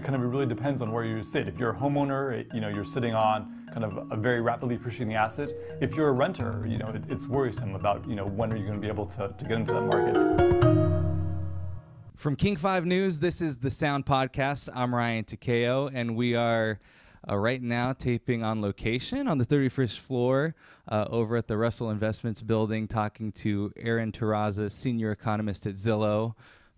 kind of it really depends on where you sit. If you're a homeowner, you're sitting on kind of a very rapidly appreciating asset. If you're a renter, it's worrisome about, when are you going to be able to get into that market. From King 5 News, this is the Sound Podcast. I'm Ryan Takeo, and we are right now taping on location on the 31st floor over at the Russell Investments building, talking to Aaron Terraza, senior economist at Zillow.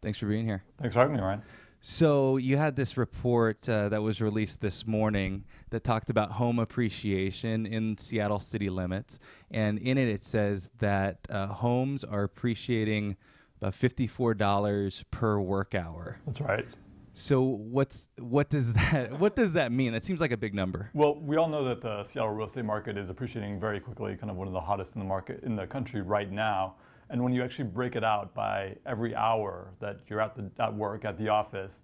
Thanks for being here. Thanks for having me, Ryan. So you had this report that was released this morning that talked about home appreciation in Seattle city limits. And in it, it says that homes are appreciating about $54 per work hour. That's right. So what does that mean? That seems like a big number. Well, we all know that the Seattle real estate market is appreciating very quickly, kind of one of the hottest in the market in the country right now. And when you actually break it out by every hour that you're at work, at the office,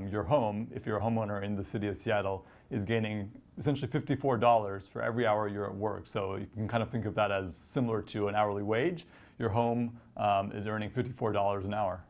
your home, if you're a homeowner in the city of Seattle, is gaining essentially $54 for every hour you're at work. So you can kind of think of that as similar to an hourly wage. Your home is earning $54 an hour.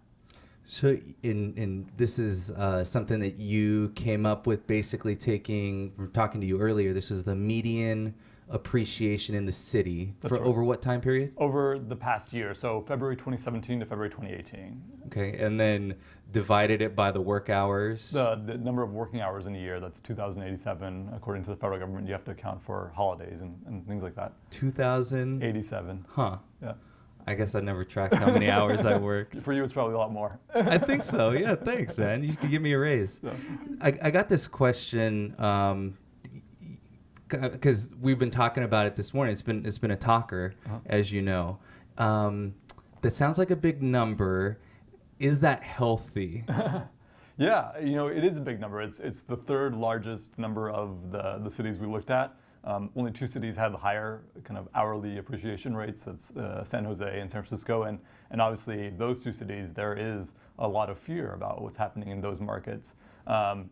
So this is something that you came up with, basically taking, from talking to you earlier, this is the median appreciation in the city. That's for right. Over what time period? Over the past year, so February 2017 to February 2018. Okay, and then divided it by the work hours? The number of working hours in a year, that's 2,087. According to the federal government, you have to account for holidays and things like that. 2,087? Huh. Yeah. I guess I never tracked how many hours I worked. For you, it's probably a lot more. I think so. Yeah, thanks, man. You could give me a raise. Yeah. I got this question because we've been talking about it this morning. It's been a talker, as you know. That sounds like a big number. Is that healthy? Yeah, it is a big number. It's the third largest number of the cities we looked at. Only two cities had higher kind of hourly appreciation rates. That's San Jose and San Francisco, and obviously those two cities, there is a lot of fear about what's happening in those markets. And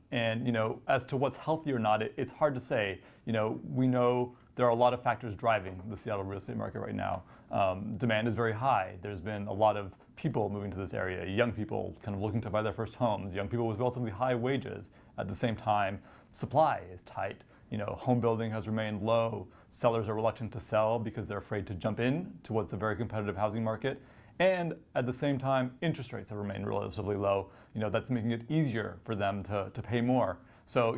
as to what's healthy or not, it's hard to say. We know there are a lot of factors driving the Seattle real estate market right now. Demand is very high. There's been a lot of people moving to this area, young people kind of looking to buy their first homes, young people with relatively high wages. At the same time, supply is tight. Home building has remained low. Sellers are reluctant to sell because they're afraid to jump in to what's a very competitive housing market. And at the same time, interest rates have remained relatively low. That's making it easier for them to pay more. So,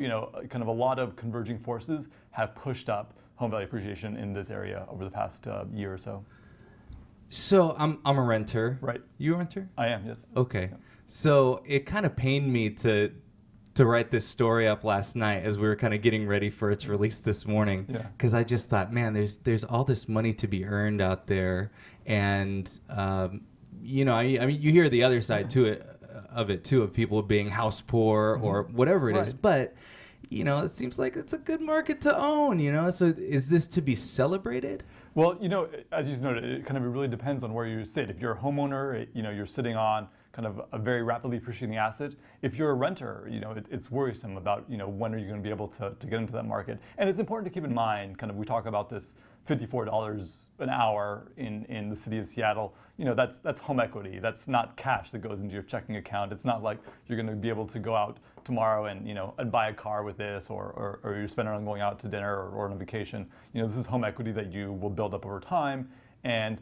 kind of a lot of converging forces have pushed up home value appreciation in this area over the past year or so. So I'm a renter. Right. You a renter? I am, yes. Okay. Yeah. So it kind of pained me to write this story up last night as we were kind of getting ready for its release this morning. Yeah. Because I just thought, man, there's all this money to be earned out there, and I mean, you hear the other side of it too, of people being house poor or whatever it is, but it seems like it's a good market to own. So is this to be celebrated? Well, as you noted, it really depends on where you sit. If you're a homeowner, you're sitting on kind of a very rapidly appreciating asset. If you're a renter, it's worrisome about, when are you going to be able to get into that market. And it's important to keep in mind, we talk about this $54 an hour in the city of Seattle. That's home equity. That's not cash that goes into your checking account. It's not like you're going to be able to go out tomorrow and buy a car with this, or you're spending on going out to dinner or on a vacation. This is home equity that you will build up over time, and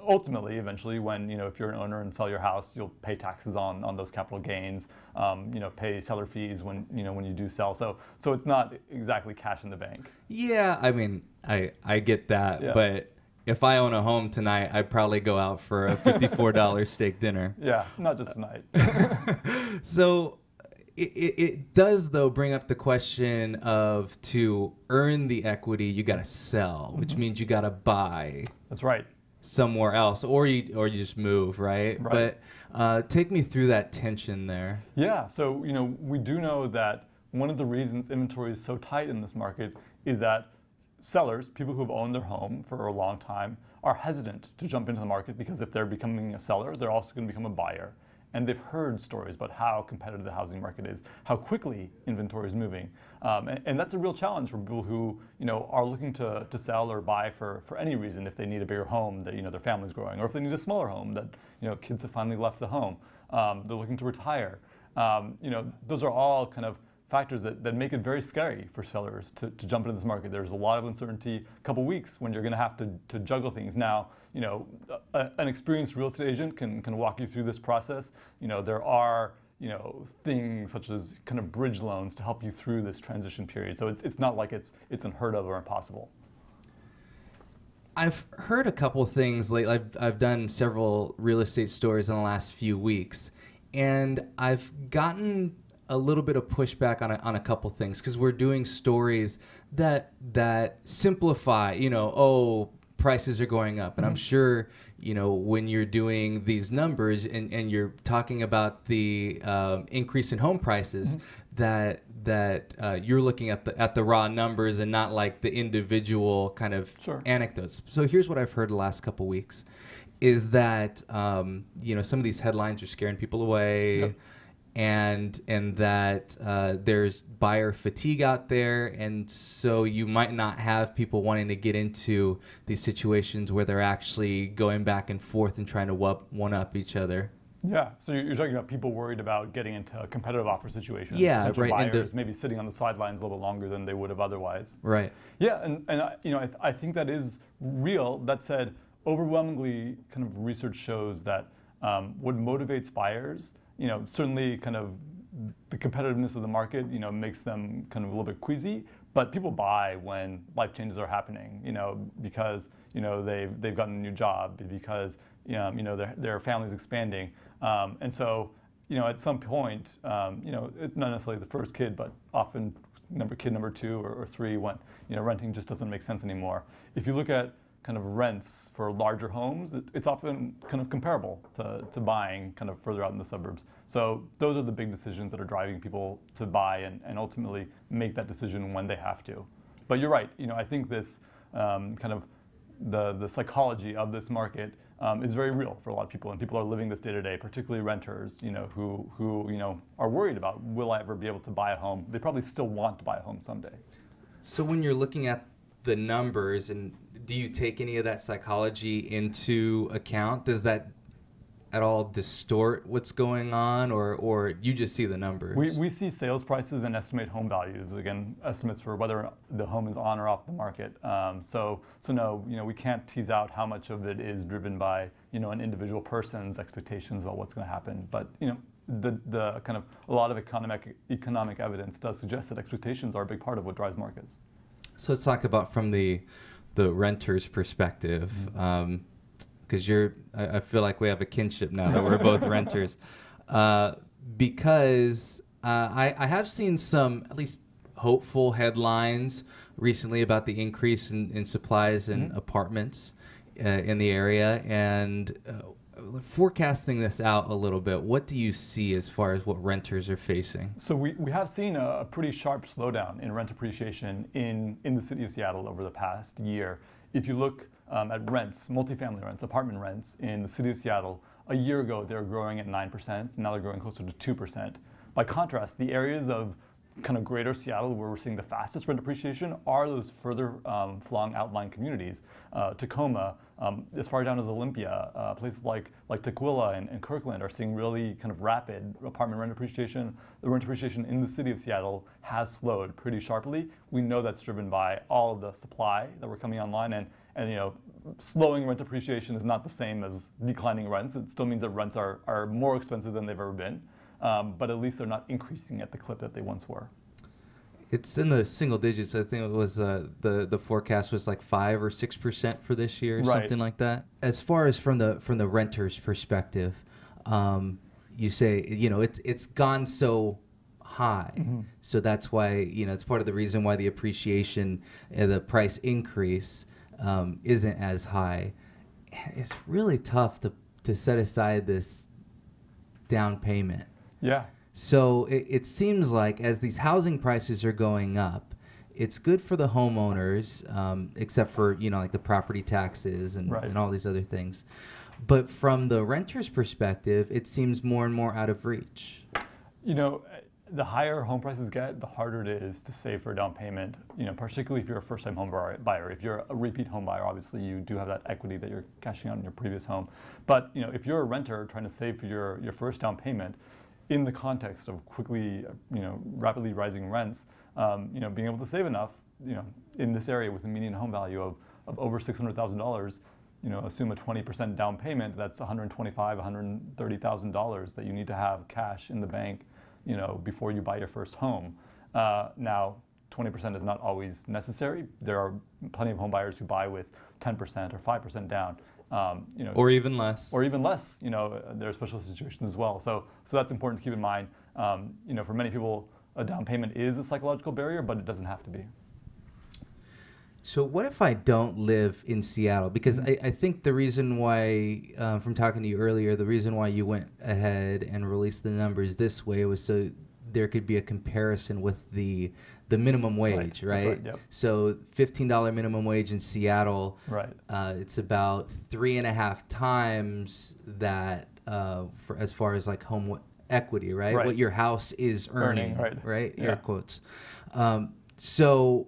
ultimately, eventually, when if you're an owner and sell your house, you'll pay taxes on those capital gains. Pay seller fees when you do sell. So it's not exactly cash in the bank. Yeah, I mean, I get that, Yeah. But if I own a home tonight, I'd probably go out for a $54 steak dinner. Yeah, not just tonight. So it does, though, bring up the question of, to earn the equity, you got to sell, which means you got to buy. That's right. Somewhere else, or you just move, right? Right. But take me through that tension there. Yeah, so we do know that one of the reasons inventory is so tight in this market is that sellers, people who have owned their home for a long time, are hesitant to jump into the market, because if they're becoming a seller, they're also going to become a buyer. And they've heard stories about how competitive the housing market is, how quickly inventory is moving. And that's a real challenge for people who are looking to sell or buy for any reason. If they need a bigger home that their family's growing, or if they need a smaller home that kids have finally left the home, they're looking to retire. those are all kind of factors that make it very scary for sellers to jump into this market. There's a lot of uncertainty. A couple weeks when you're going to have to juggle things. Now, an experienced real estate agent can walk you through this process. There are things such as kind of bridge loans to help you through this transition period. So it's not like it's unheard of or impossible. I've heard a couple things lately. I've done several real estate stories in the last few weeks, and I've gotten a little bit of pushback on a couple things because we're doing stories that simplify, prices are going up. And I'm sure, when you're doing these numbers and you're talking about the increase in home prices, that you're looking at the raw numbers and not like the individual kind of anecdotes. So here's what I've heard the last couple weeks is that, some of these headlines are scaring people away. Yep. And that there's buyer fatigue out there, and so you might not have people wanting to get into these situations where they're actually going back and forth and trying to one-up each other. Yeah, so you're talking about people worried about getting into a competitive offer situation. Yeah, potential right. Buyers maybe sitting on the sidelines a little bit longer than they would have otherwise. Right. Yeah, and I think that is real. That said, overwhelmingly, kind of research shows that what motivates buyers, certainly kind of the competitiveness of the market, makes them kind of a little bit queasy. But people buy when life changes are happening, because they've gotten a new job, because their family's expanding, and so at some point, it's not necessarily the first kid, but often kid number 2 or 3 when renting just doesn't make sense anymore. If you look at kind of rents for larger homes, it's often kind of comparable to buying kind of further out in the suburbs. So those are the big decisions that are driving people to buy and ultimately make that decision when they have to. But you're right, I think this kind of the psychology of this market is very real for a lot of people, and people are living this day to day, particularly renters, who are worried about, will I ever be able to buy a home? They probably still want to buy a home someday. So when you're looking at the numbers, and do you take any of that psychology into account? Does that at all distort what's going on, or you just see the numbers? We see sales prices and estimate home values. Again, estimates for whether the home is on or off the market. So no, we can't tease out how much of it is driven by an individual person's expectations about what's going to happen. But the kind of a lot of economic evidence does suggest that expectations are a big part of what drives markets. So let's talk about from the renter's perspective, because I feel like we have a kinship now that we're both renters, because I have seen some at least hopeful headlines recently about the increase in supplies in apartments in the area, and forecasting this out a little bit, what do you see as far as what renters are facing? So we have seen a pretty sharp slowdown in rent appreciation in the city of Seattle over the past year. If you look at rents, multifamily rents, apartment rents in the city of Seattle, a year ago they were growing at 9%, now they're growing closer to 2%. By contrast, the areas of kind of greater Seattle where we're seeing the fastest rent appreciation are those further flung outlying communities. Tacoma, as far down as Olympia, places like Tukwila and Kirkland are seeing really kind of rapid apartment rent appreciation. The rent appreciation in the city of Seattle has slowed pretty sharply. We know that's driven by all of the supply that we're coming online, and slowing rent appreciation is not the same as declining rents. It still means that rents are more expensive than they've ever been. But at least they're not increasing at the clip that they once were. It's in the single digits. I think it was the forecast was like 5 or 6% for this year, something like that. As far as from the renter's perspective, you say it's gone so high, so that's why it's part of the reason why the appreciation, the price increase isn't as high. It's really tough to set aside this down payment. Yeah. So it seems like as these housing prices are going up, it's good for the homeowners, except for like the property taxes and all these other things. But from the renter's perspective, it seems more and more out of reach. The higher home prices get, the harder it is to save for a down payment, particularly if you're a first-time home buyer. If you're a repeat home buyer, obviously you do have that equity that you're cashing out in your previous home. But if you're a renter trying to save for your first down payment, in the context of quickly, rapidly rising rents, being able to save enough, in this area with a median home value of over $600,000, assume a 20% down payment, that's $125,000, $130,000 that you need to have cash in the bank, before you buy your first home. Now, 20% is not always necessary. There are plenty of home buyers who buy with 10% or 5% down. Or even less. Or even less. There are special situations as well. So that's important to keep in mind. For many people, a down payment is a psychological barrier, but it doesn't have to be. So what if I don't live in Seattle? Because I think the reason why, from talking to you earlier, the reason why you went ahead and released the numbers this way was so there could be a comparison with the minimum wage, right? Yep. So $15 minimum wage in Seattle, right? It's about 3.5 times that for as far as like home equity, right? What your house is earning, right? Yeah. Air quotes. So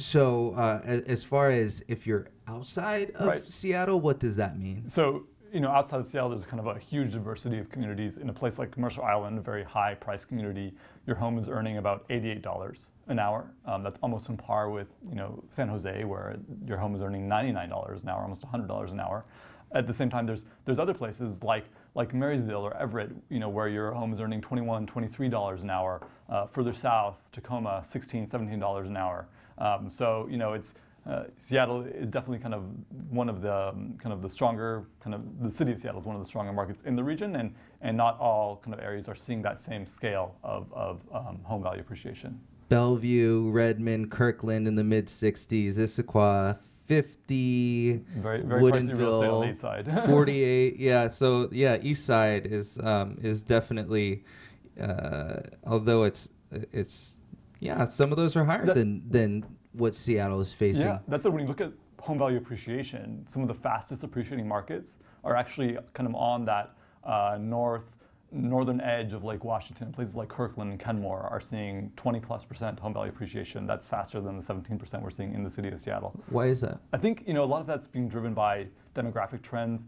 as far as if you're outside of Seattle, what does that mean? So, outside of Seattle, there's kind of a huge diversity of communities. In a place like Commercial Island, a very high price community, your home is earning about $88 an hour. That's almost on par with, San Jose, where your home is earning $99 an hour, almost $100 an hour. At the same time, there's other places like Marysville or Everett, where your home is earning $21, $23 an hour. Further south, Tacoma, $16, $17 an hour. So it's Seattle is definitely kind of one of the stronger the city of Seattle is one of the stronger markets in the region, and not all kind of areas are seeing that same scale of home value appreciation. Bellevue, Redmond, Kirkland in the mid 60s, Issaquah 50, very pricey real estate on the east side. 48, yeah. So yeah, east side is definitely, although it's some of those are higher than what Seattle is facing. Yeah, that's it. When you look at home value appreciation, some of the fastest appreciating markets are actually kind of on that northern edge of Lake Washington. Places like Kirkland and Kenmore are seeing 20+% home value appreciation. That's faster than the 17% we're seeing in the city of Seattle. Why is that? I think a lot of that's being driven by demographic trends.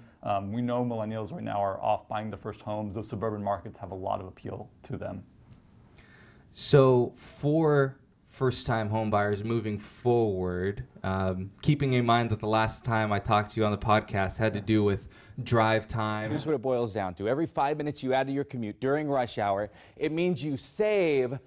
We know millennials right now are off buying their first homes. Those suburban markets have a lot of appeal to them. So for first-time home buyers moving forward, keeping in mind that the last time I talked to you on the podcast had to do with drive time. Here's what it boils down to. Every 5 minutes you add to your commute during rush hour, it means you save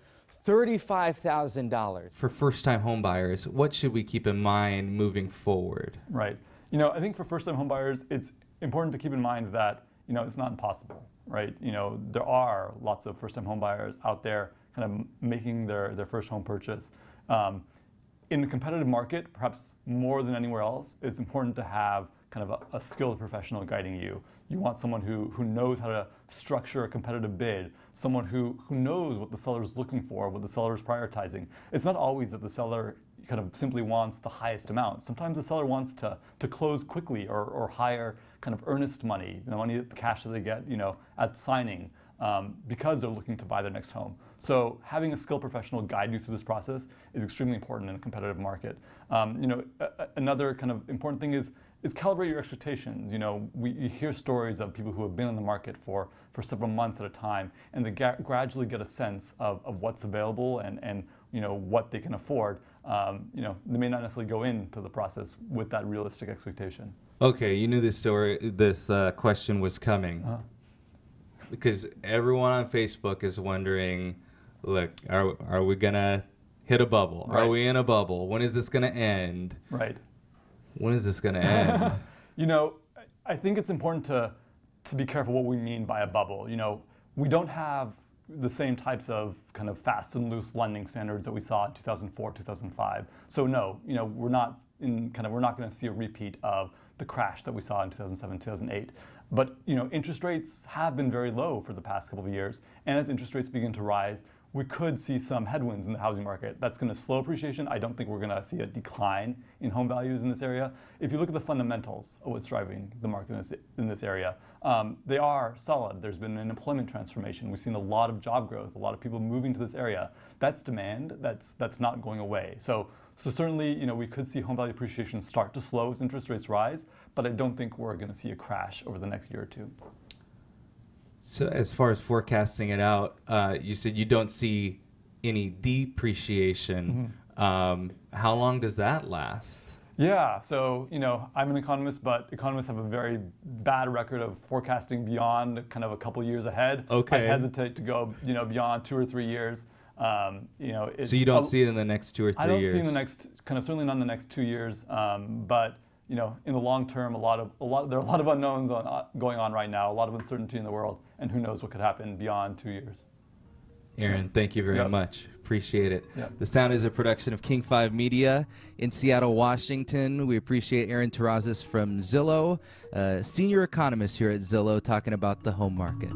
$35,000. For first-time home buyers, what should we keep in mind moving forward? Right. I think for first-time home buyers, it's important to keep in mind that, it's not impossible, right? There are lots of first-time home buyers out there kind of making their first home purchase. In a competitive market, perhaps more than anywhere else, it's important to have kind of a skilled professional guiding you. You want someone who knows how to structure a competitive bid, someone who knows what the seller is looking for, what the seller is prioritizing. It's not always that the seller kind of simply wants the highest amount. Sometimes the seller wants to close quickly or hire kind of earnest money, the cash that they get, at signing, because they're looking to buy their next home. So having a skilled professional guide you through this process is extremely important in a competitive market. Another kind of important thing is calibrate your expectations. You hear stories of people who have been on the market for several months at a time, and they gradually get a sense of what's available and what they can afford. They may not necessarily go into the process with that realistic expectation. Okay, you knew this question was coming. Because everyone on Facebook is wondering, look, are we gonna hit a bubble? Right. Are we in a bubble? When is this gonna end? Right. When is this gonna end? I think it's important to be careful what we mean by a bubble. We don't have the same types of kind of fast and loose lending standards that we saw in 2004, 2005. So no, we're not going to see a repeat of the crash that we saw in 2007, 2008. But interest rates have been very low for the past couple of years, and as interest rates begin to rise, we could see some headwinds in the housing market. That's going to slow appreciation. I don't think we're going to see a decline in home values in this area. If you look at the fundamentals of what's driving the market in this area, they are solid. There's been an employment transformation. We've seen a lot of job growth, a lot of people moving to this area. That's demand. That's not going away. So certainly, we could see home value appreciation start to slow as interest rates rise, but I don't think we're going to see a crash over the next year or two. So as far as forecasting it out, you said you don't see any depreciation. How long does that last? Yeah, so I'm an economist, but economists have a very bad record of forecasting beyond kind of a couple years ahead. Okay. I hesitate to go beyond 2 or 3 years. So you don't see it in the next 2 or 3 years? I don't see in the next certainly not in the next 2 years. But in the long term, there are a lot of unknowns going on right now, a lot of uncertainty in the world, and who knows what could happen beyond 2 years. Aaron, thank you very much. Appreciate it. Yep. The Sound is a production of King 5 Media in Seattle, Washington. We appreciate Aaron Terrazas from Zillow, senior economist here at Zillow, talking about the home market.